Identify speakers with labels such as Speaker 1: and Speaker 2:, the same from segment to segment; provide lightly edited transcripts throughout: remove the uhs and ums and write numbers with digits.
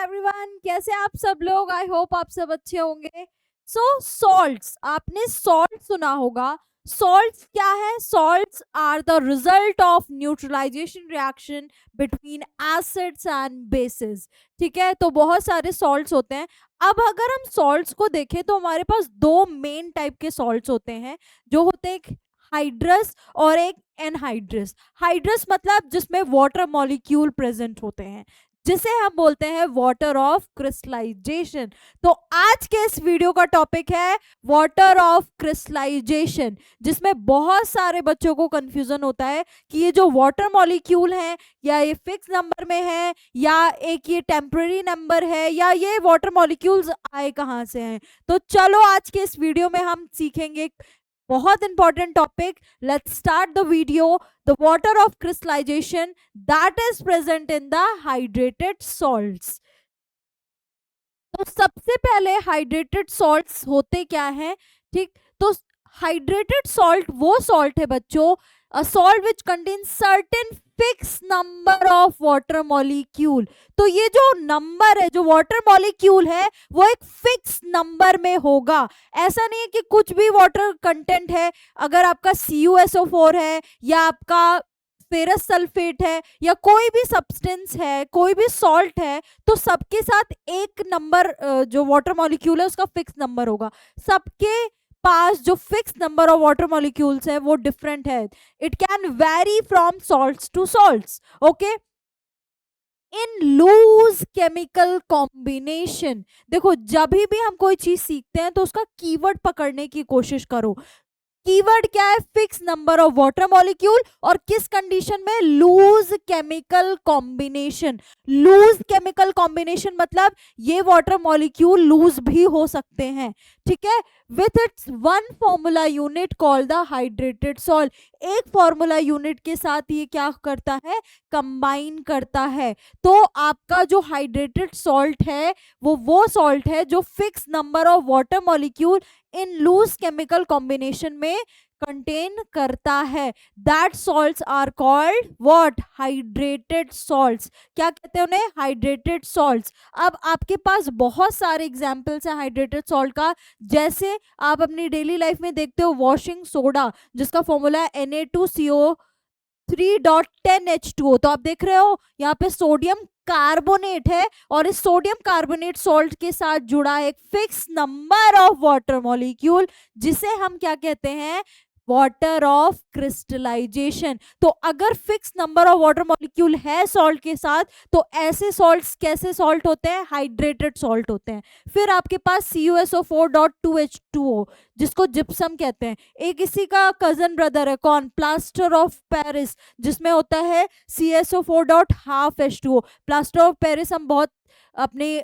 Speaker 1: Everyone, कैसे आप सब लोग। आई होप आप सब अच्छे होंगे। सॉल्ट्स, आपने सॉल्ट सुना होगा। सॉल्ट्स क्या है? Salts are the result of neutralization reaction between acids and bases. ठीक है, तो बहुत सारे सॉल्ट्स होते हैं। अब अगर हम सॉल्ट्स को देखें तो हमारे पास दो मेन टाइप के सॉल्ट्स होते हैं, जो होते हैं एक हाइड्रस और एक एनहाइड्रस। हाइड्रस मतलब जिसमें वाटर मॉलिक्यूल प्रेजेंट होते हैं, जिसे हम बोलते हैं वाटर ऑफ क्रिस्टलाइजेशन। तो आज के इस वीडियो का टॉपिक है वाटर ऑफ क्रिस्टलाइजेशन, जिसमें बहुत सारे बच्चों को कंफ्यूजन होता है कि ये जो वाटर मॉलिक्यूल है, या ये फिक्स नंबर में है, या एक ये टेम्पररी नंबर है, या ये वाटर मॉलिक्यूल्स आए कहाँ से हैं। तो चलो आज के इस वीडियो में हम सीखेंगे बहुत important topic. Let's start the video. The water of crystallization that is present in the hydrated salts. तो सबसे पहले हाइड्रेटेड सॉल्ट्स होते क्या हैं? ठीक, तो हाइड्रेटेड सॉल्ट वो सॉल्ट है बच्चों, a salt which contain certain fix number of water molecule. तो ये जो नंबर है, जो वाटर मॉलिक्यूल है, वो एक फिक्स नंबर में होगा। ऐसा नहीं है कि कुछ भी वाटर कंटेंट है, अगर आपका CuSO4 है, या आपका फेरस सल्फेट है, या कोई भी सब्सटेंस है, कोई भी सॉल्ट है, तो सबके साथ एक नंबर जो वाटर मॉलिक्यूल है उसका फिक्स नंबर होगा। सबके पास जो fix number of water molecules है वो डिफरेंट है। It can vary from salts to salts. Okay, in loose chemical combination. देखो, जब भी हम कोई चीज सीखते हैं तो उसका कीवर्ड पकड़ने की कोशिश करो। कीवर्ड क्या है? Fix number of water molecule, और किस कंडीशन में? Loose chemical combination. Loose chemical combination मतलब ये वाटर मॉलिक्यूल लूज भी हो सकते हैं। ठीक है, with its one formula unit called the hydrated salt. एक फॉर्मूला यूनिट के साथ ये क्या करता है? कंबाइन करता है। तो आपका जो हाइड्रेटेड सॉल्ट है वो सॉल्ट है जो fix number of water molecule in loose chemical combination में कंटेन करता है। That salts are called what? Hydrated salts. क्या कहते हैं उन्हें? Hydrated salts. अब आपके पास बहुत सारे एग्जांपल्स हैं हाइड्रेटेड सॉल्ट का। जैसे आप अपनी डेली लाइफ में देखते हो वॉशिंग सोडा, जिसका फॉर्मूला है Na2CO3.10H2O। तो आप देख रहे हो यहाँ पे सोडियम कार्बोनेट है, और इस सोडियम कार्बोनेट सॉल्ट के साथ जुड़ा एक fix number of water molecule, जिसे हम क्या कहते हैं? Water of crystallization. तो अगर fix number of water molecule है सॉल्ट के साथ, तो ऐसे सॉल्ट्स कैसे सॉल्ट होते हैं? हाइड्रेटेड सॉल्ट होते हैं। फिर आपके पास CuSO4.2H2O, जिसको जिप्सम कहते हैं। एक इसी का कजन ब्रदर है, कौन? प्लास्टर ऑफ पेरिस, जिसमें होता है CSO4.12H2O। प्लास्टर ऑफ पेरिस हम बहुत अपने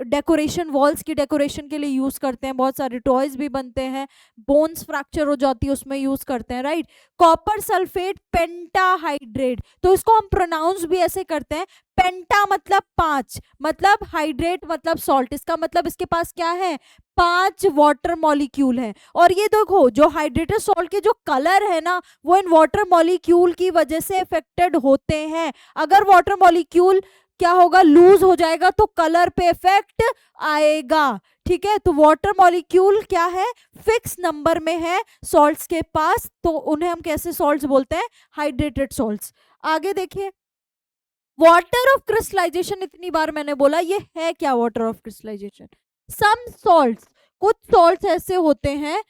Speaker 1: डेकोरेशन, वॉल्स की डेकोरेशन के लिए यूज करते हैं, बहुत सारे टॉयज भी बनते हैं, बोन्स फ्रैक्चर हो जाती है उसमें यूज करते हैं, राइट। कॉपर सल्फेट पेंटाहाइड्रेट, तो इसको हम प्रोनाउंस भी ऐसे करते हैं, पेंटा मतलब 5, मतलब हाइड्रेट मतलब सॉल्ट। इसका मतलब इसके पास क्या है? 5 वाटर मॉलिक्यूल है। और ये देखो, जो हाइड्रेटेड सॉल्ट के जो कलर है ना, वो इन वाटर मॉलिक्यूल की वजह से इफेक्टेड होते हैं। अगर वाटर मॉलिक्यूल क्या होगा? लूज हो जाएगा, तो कलर पे इफेक्ट आएगा। ठीक है, तो वाटर मॉलिक्यूल क्या है? फिक्स नंबर में है सॉल्ट्स के पास, तो उन्हें हम कैसे सॉल्ट्स बोलते हैं? Hydrated salts. आगे देखिए, वाटर ऑफ क्रिस्टलाइजेशन, इतनी बार मैंने बोला, ये है क्या water of crystallization? Some salts, कुछ सॉल्ट्स ऐसे होते हैं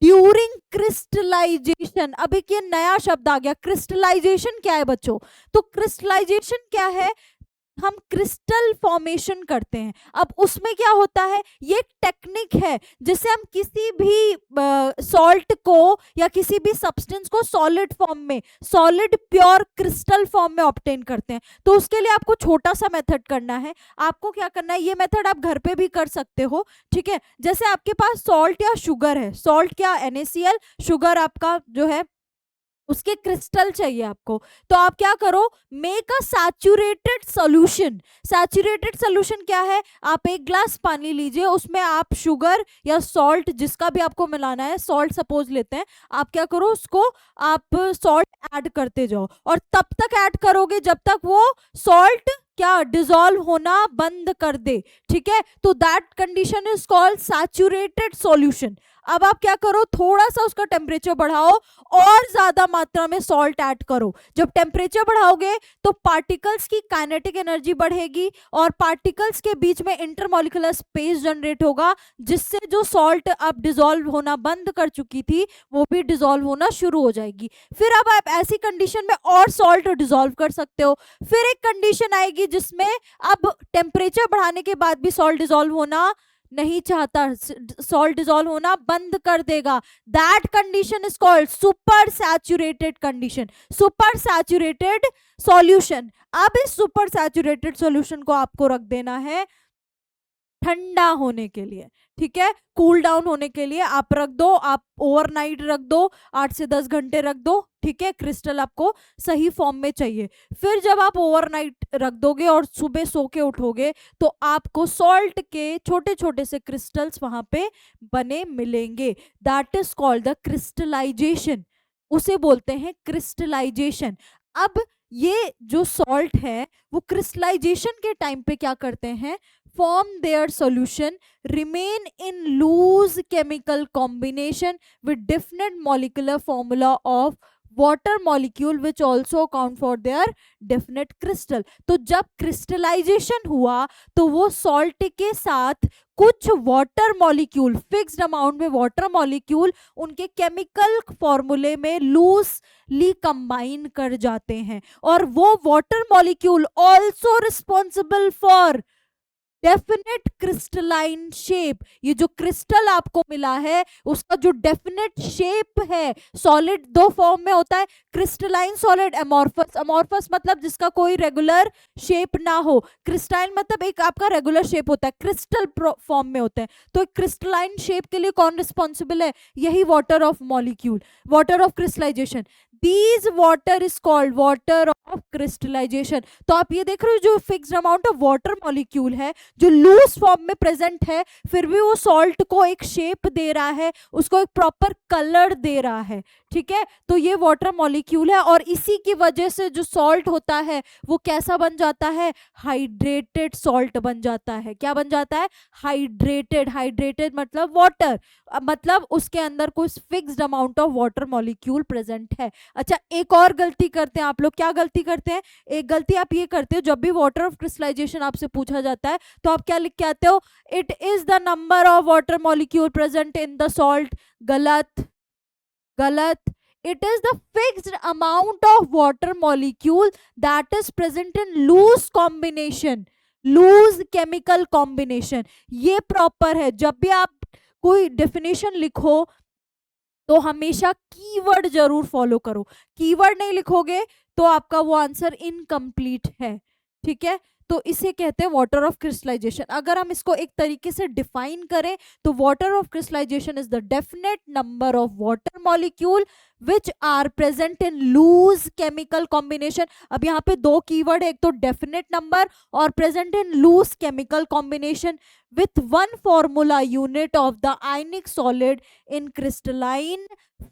Speaker 1: ड्यूरिंग क्रिस्टलाइजेशन। अब एक ये नया शब्द आ गया, क्रिस्टलाइजेशन क्या है बच्चों? तो क्रिस्टलाइजेशन क्या है? हम क्रिस्टल फॉर्मेशन करते हैं। अब उसमें क्या होता है? ये टेक्निक है जिससे हम किसी भी सॉल्ट को या किसी भी सब्सटेंस को सॉलिड फॉर्म में, सॉलिड प्योर क्रिस्टल फॉर्म में ऑब्टेन करते हैं। तो उसके लिए आपको छोटा सा मेथड करना है। आपको क्या करना है? ये मेथड आप घर पे भी कर सकते हो। ठीक है, जैसे आपके पास सॉल्ट या शुगर है, सॉल्ट क्या? NaCl, शुगर आपका जो है उसके क्रिस्टल चाहिए आपको। तो आप क्या करो, make a saturated solution. Saturated solution क्या है, आप एक ग्लास पानी लीजिए, उसमें आप शुगर या सॉल्ट जिसका भी आपको मिलाना है, सॉल्ट सपोज लेते हैं, आप क्या करो उसको आप सॉल्ट ऐड करते जाओ, और तब तक ऐड करोगे जब तक वो सॉल्ट क्या डिसॉल्व होना बंद कर दे। ठीक है, तो that condition is called saturated solution. अब आप क्या करो, थोड़ा सा उसका टेम्परेचर बढ़ाओ और ज्यादा मात्रा में सॉल्ट ऐड करो। जब टेम्परेचर बढ़ाओगे तो पार्टिकल्स की काइनेटिक एनर्जी बढ़ेगी और पार्टिकल्स के बीच में इंटरमॉलिक्यूलर स्पेस जनरेट होगा, जिससे जो सॉल्ट अब डिसॉल्व होना बंद कर चुकी थी वो भी डिसॉल्व होना शुरू हो जाएगी। फिर अब आप ऐसी कंडीशन में और सॉल्ट डिसॉल्व कर सकते हो। फिर एक कंडीशन आएगी जिसमें अब टेम्परेचर बढ़ाने के बाद भी सॉल्ट डिसॉल्व होना नहीं चाहता, सॉल्ट डिसॉल्व होना बंद कर देगा। That condition is called super saturated condition, super saturated solution. अब इस सुपर सैचुरेटेड सॉल्यूशन को आपको रख देना है ठंडा होने के लिए। ठीक है, कूल डाउन होने के लिए आप रख दो, आप ओवरनाइट रख दो, 8 से 10 घंटे रख दो। ठीक है, क्रिस्टल आपको सही फॉर्म में चाहिए। फिर जब आप ओवरनाइट रख दोगे और सुबह सो के उठोगे तो आपको सॉल्ट के छोटे छोटे से क्रिस्टल्स वहां पे बने मिलेंगे। That is called the crystallization, उसे बोलते हैं क्रिस्टलाइजेशन। अब ये जो सॉल्ट है वो क्रिस्टलाइजेशन के टाइम पे क्या करते हैं, form their solution, remain in loose chemical combination with definite molecular formula of water molecule which also account for their definite crystal। तो जब क्रिस्टलाइजेशन हुआ तो वो सॉल्ट के साथ कुछ वाटर मॉलिक्यूल, फिक्स्ड अमाउंट में वाटर मॉलिक्यूल उनके केमिकल फॉर्मूले में लूजली कंबाइन कर जाते हैं, और वो water molecule also responsible for definite crystalline shape. ये जो क्रिस्टल आपको मिला है उसका जो डेफिनेट शेप है, सॉलिड दो फॉर्म में होता है, क्रिस्टलाइन, सॉलिड, एमॉर्फस। एमॉर्फस मतलब जिसका कोई रेगुलर शेप ना हो, क्रिस्टलाइन मतलब एक आपका रेगुलर शेप होता है, क्रिस्टल फॉर्म में होता है। तो क्रिस्टलाइन शेप के लिए कौन रिस्पॉन्सिबल है, यही water of molecule, water of crystallization. These water is called water of crystallization. तो आप ये देख रहे हो जो fixed amount of water molecule है जो लूज फॉर्म में प्रेजेंट है, फिर भी वो सॉल्ट को एक शेप दे रहा है, उसको एक प्रॉपर कलर दे रहा है। ठीक है, तो ये वाटर मॉलिक्यूल है, और इसी की वजह से जो सॉल्ट होता है वो कैसा बन जाता है, हाइड्रेटेड सॉल्ट बन जाता है। क्या बन जाता है, हाइड्रेटेड। हाइड्रेटेड मतलब वाटर, मतलब उसके अंदर कुछ fixed amount of water molecule present है। अच्छा, एक और गलती करते हैं आप लोग, क्या गलती करते हैं, एक गलती आप ये करते हो, जब भी वाटर ऑफ क्रिस्टलाइजेशन आपसे पूछा जाता है तो आप क्या लिख के आते हो, it is the number of water molecule present in the salt. गलत, गलत। It is the fixed amount of water molecule that is present in loose combination, loose chemical combination. ये प्रॉपर है। जब भी आप कोई डेफिनेशन लिखो तो हमेशा कीवर्ड जरूर फॉलो करो। कीवर्ड नहीं लिखोगे तो आपका वो आंसर इनकम्प्लीट है। ठीक है, तो इसे कहते हैं वाटर ऑफ क्रिस्टलाइजेशन। अगर हम इसको एक तरीके से डिफाइन करें तो water of crystallization is the definite number of water molecule which are present in loose chemical combination. अब यहाँ पे दो कीवर्ड है, एक तो डेफिनेट नंबर और present in loose chemical combination with one formula unit of the ionic solid in crystalline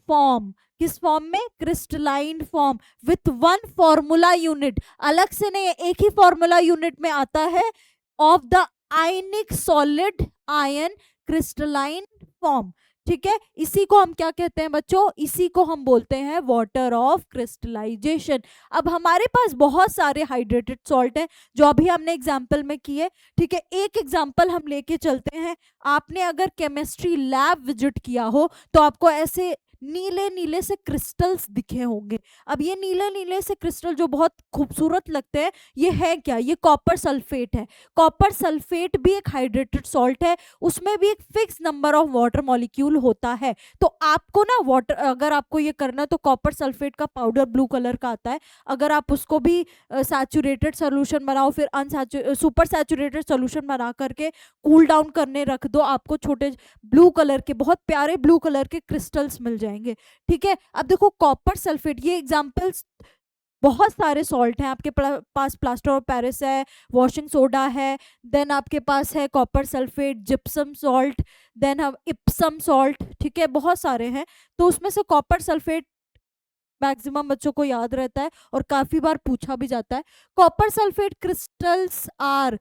Speaker 1: form। किस form में, crystalline form, with one formula unit, अलग से नहीं, एक ही फॉर्मूला यूनिट में आता है, of the ionic solid ion crystalline form. ठीक है, इसी को हम क्या कहते हैं बच्चों, इसी को हम बोलते हैं वाटर ऑफ क्रिस्टलाइजेशन। अब हमारे पास बहुत सारे हाइड्रेटेड सॉल्ट हैं जो अभी हमने एग्जाम्पल में किए। ठीक है, एक एग्जाम्पल हम लेके चलते हैं। आपने अगर केमिस्ट्री लैब विजिट किया हो तो आपको ऐसे नीले नीले से क्रिस्टल्स दिखे होंगे। अब ये नीले नीले से क्रिस्टल जो बहुत खूबसूरत लगते हैं, ये है क्या, ये कॉपर सल्फेट है। कॉपर सल्फेट भी एक हाइड्रेटेड सॉल्ट है, उसमें भी एक fix number of water molecule होता है। तो आपको ना वाटर, अगर आपको ये करना है तो कॉपर सल्फेट का पाउडर ब्लू कलर का आता है, अगर आप उसको भी सैचुरेटेड सोल्यूशन बनाओ, फिर सुपर सैचुरेटेड सोल्यूशन बना करके कूल डाउन करने रख दो, आपको छोटे ब्लू कलर के, बहुत प्यारे ब्लू कलर के क्रिस्टल्स मिल जाएंगे। जाएंगे। ठीक है, अब देखो कॉपर सल्फेट, ये एग्जांपल्स बहुत सारे सॉल्ट हैं आपके पास, प्लास्टर ऑफ पेरिस है, वॉशिंग सोडा है, देन आपके पास है copper sulphate, gypsum salt, then हम इप्सम सॉल्ट। ठीक है, बहुत सारे हैं। तो उसमें से कॉपर सल्फेट मैक्सिमम बच्चों को याद रहता है और काफी बार पूछा भी जाता है। Copper sulphate crystals are,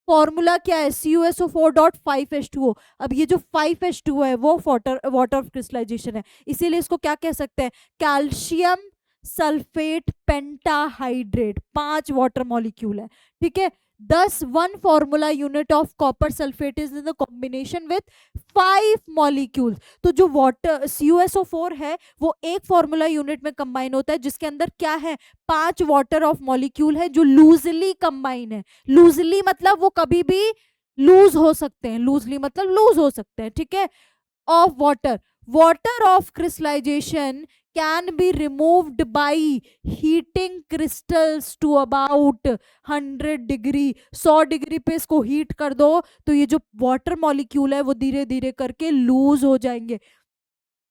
Speaker 1: formula क्या है, CuSO4.5H2O। अब ये जो 5H2O है वो वाटर ऑफ क्रिस्टलाइजेशन है, इसीलिए इसको क्या कह सकते हैं, calcium sulphate pentahydrate, 5 water molecule है। ठीक है, 1 formula unit of copper sulphate is in the combination with 5 molecules. तो जो वाटर CuSO4 है वो एक फॉर्मूला यूनिट में कंबाइन होता है, जिसके अंदर क्या है, 5 वाटर ऑफ मॉलिक्यूल है जो लूजली कंबाइन है। लूजली मतलब वो कभी भी लूज हो सकते हैं, लूजली मतलब लूज हो सकते हैं। ठीक है, of water of crystallization can be removed by heating crystals to about 100 degree. 100 degree पे इसको हीट कर दो तो ये जो वाटर मॉलिक्यूल है वो धीरे धीरे करके लूज हो जाएंगे।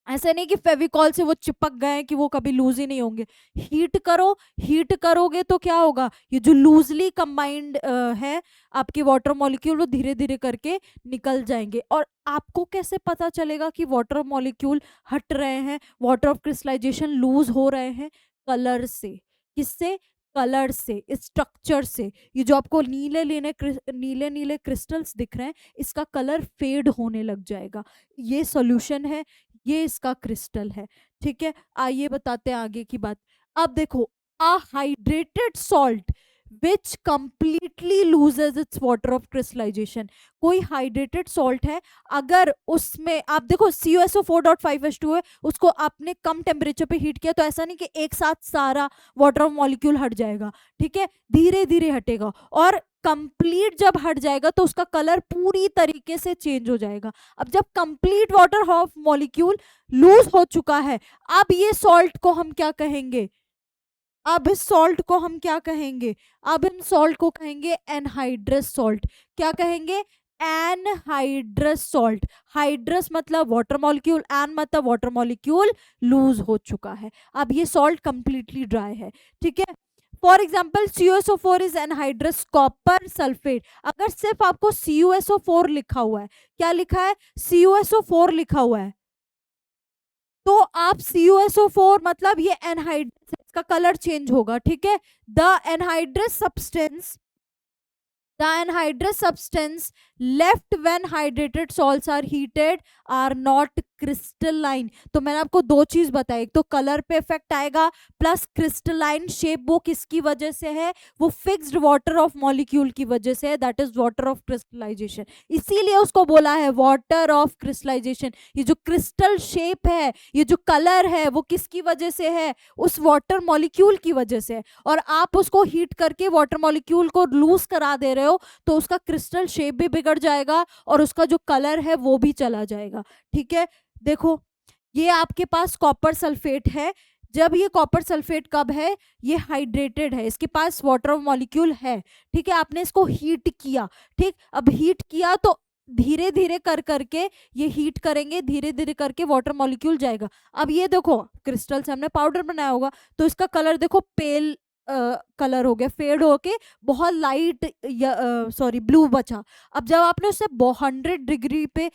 Speaker 1: ऐसा नहीं कि फेविकॉल से वो चिपक गए कि वो कभी लूज ही नहीं होंगे। हीट करो, हीट करोगे तो क्या होगा, ये जो लूजली कंबाइंड है आपके वाटर मॉलिक्यूल वो धीरे धीरे करके निकल जाएंगे। और आपको कैसे पता चलेगा कि वाटर मॉलिक्यूल हट रहे हैं, वाटर ऑफ क्रिस्टलाइजेशन लूज हो रहे हैं? कलर से। किससे? कलर से, स्ट्रक्चर से। ये जो आपको नीले नीले नीले क्रिस्टल्स दिख रहे हैं, इसका कलर फेड होने लग जाएगा। ये सॉल्यूशन है, ये इसका क्रिस्टल है। ठीक है, आइए बताते हैं आगे की बात। अब देखो, a hydrated salt which completely loses its water of crystallisation. कोई हाइड्रेटेड सॉल्ट है, अगर उसमें आप देखो CuSO4.5H2 है, उसको आपने कम टेम्परेचर पे हीट किया तो ऐसा नहीं कि एक साथ सारा वाटर ऑफ मॉलिक्यूल हट जाएगा। ठीक है, धीरे धीरे हटेगा, और कंप्लीट जब हट जाएगा तो उसका कलर पूरी तरीके से चेंज हो जाएगा। अब जब complete water of molecule loose हो चुका है, अब ये सॉल्ट को हम क्या कहेंगे, अब इस सॉल्ट को हम क्या कहेंगे, अब इन सॉल्ट को कहेंगे एनहाइड्रस सॉल्ट। क्या कहेंगे? Anhydrous salt. हाइड्रस मतलब वाटर मॉलिक्यूल, एन मतलब वाटर मॉलिक्यूल लूज हो चुका है, अब ये सॉल्ट कंप्लीटली ड्राई है। ठीक है, for example CuSO4 is anhydrous copper sulphate. अगर सिर्फ आपको CuSO4 लिखा हुआ है, क्या लिखा है, CuSO4 लिखा हुआ है, तो आप CuSO4 मतलब ये एनहाइड्रस, इसका कलर चेंज होगा। ठीक है, the anhydrous substance, the anhydrous substance left when hydrated salts are heated are not crystalline। तो मैंने आपको दो चीज बताई, एक तो कलर पे इफेक्ट आएगा, प्लस क्रिस्टलाइन शेप वो किसकी वजह से है, वो फिक्स्ड वाटर ऑफ मॉलिक्यूल की वजह से है, that is water of crystallization. इसीलिए उसको बोला है वाटर ऑफ क्रिस्टलाइजेशन। ये जो क्रिस्टल शेप है, ये जो कलर है, वो किसकी वजह से है, उस वाटर मॉलिक्यूल की वजह से है। और आप उसको हीट करके वाटर मॉलिक्यूल को लूज करा दे रहे हो तो उसका क्रिस्टल शेप भी बिगड़ जाएगा और उसका जो कलर है वो भी चला जाएगा। ठीक है, देखो ये आपके पास कॉपर सल्फेट है। जब ये कॉपर सल्फेट कब है, ये हाइड्रेटेड है, इसके पास वाटर मॉलिक्यूल है। ठीक है, आपने इसको हीट किया। ठीक, अब हीट किया तो धीरे धीरे कर करके ये हीट करेंगे, धीरे धीरे करके वाटर मॉलिक्यूल जाएगा। अब ये देखो क्रिस्टल से हमने पाउडर बनाया होगा तो इसका कलर देखो पेल कलर हो गया, फेड होके बहुत लाइट सॉरी ब्लू बचा। अब जब आपने उसे 100 डिग्री पे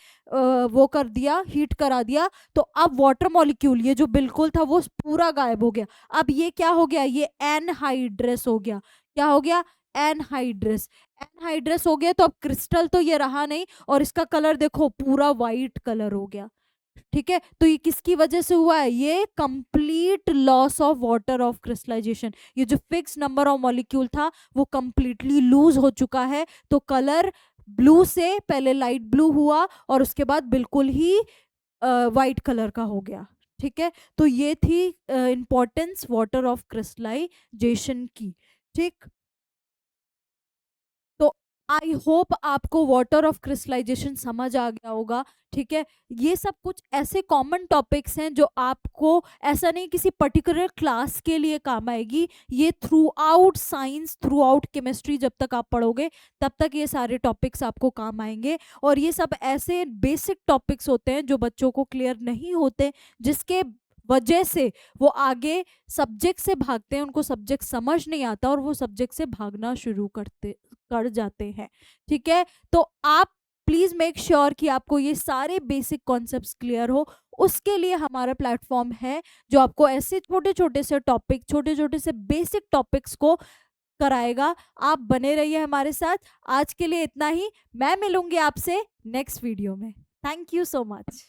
Speaker 1: वो कर दिया, हीट करा दिया, तो अब वाटर मॉलिक्यूल ये जो बिल्कुल था वो पूरा गायब हो गया। अब ये क्या हो गया, ये एनहाइड्रस हो गया। क्या हो गया, एनहाइड्रस। एनहाइड्रस हो गया तो अब क्रिस्टल तो ये रहा नहीं और इसका कलर देखो पूरा वाइट कलर हो गया। ठीक है, तो ये किसकी वजह से हुआ है, ये complete loss of water of crystallization. ये जो फिक्स नंबर ऑफ मॉलिक्यूल था वो कंप्लीटली लूज हो चुका है, तो कलर ब्लू से पहले लाइट ब्लू हुआ और उसके बाद बिल्कुल ही वाइट कलर का हो गया। ठीक है, तो ये थी इंपॉर्टेंस वाटर ऑफ क्रिस्टलाइजेशन की। ठीक, तो आई होप आपको वाटर ऑफ क्रिस्टलाइजेशन समझ आ गया होगा। ठीक है, ये सब कुछ ऐसे कॉमन टॉपिक्स हैं जो आपको ऐसा नहीं किसी पर्टिकुलर क्लास के लिए काम आएगी, ये through out science, through out chemistry जब तक आप पढ़ोगे तब तक ये सारे टॉपिक्स आपको काम आएंगे। और ये सब ऐसे बेसिक टॉपिक्स होते हैं जो बच्चों को क्लियर नहीं होते, जिसके वजह से वो आगे सब्जेक्ट से भागते हैं, उनको सब्जेक्ट समझ नहीं आता और वो सब्जेक्ट से भागना शुरू कर जाते हैं। ठीक है, तो आप प्लीज मेक श्योर कि आपको ये सारे बेसिक कॉन्सेप्ट्स क्लियर हो। उसके लिए हमारा प्लेटफॉर्म है जो आपको ऐसे छोटे छोटे से टॉपिक, छोटे छोटे से बेसिक टॉपिक्स को कराएगा। आप बने रहिए हमारे साथ। आज के लिए इतना ही, मैं मिलूंगी आपसे नेक्स्ट वीडियो में। Thank you so much.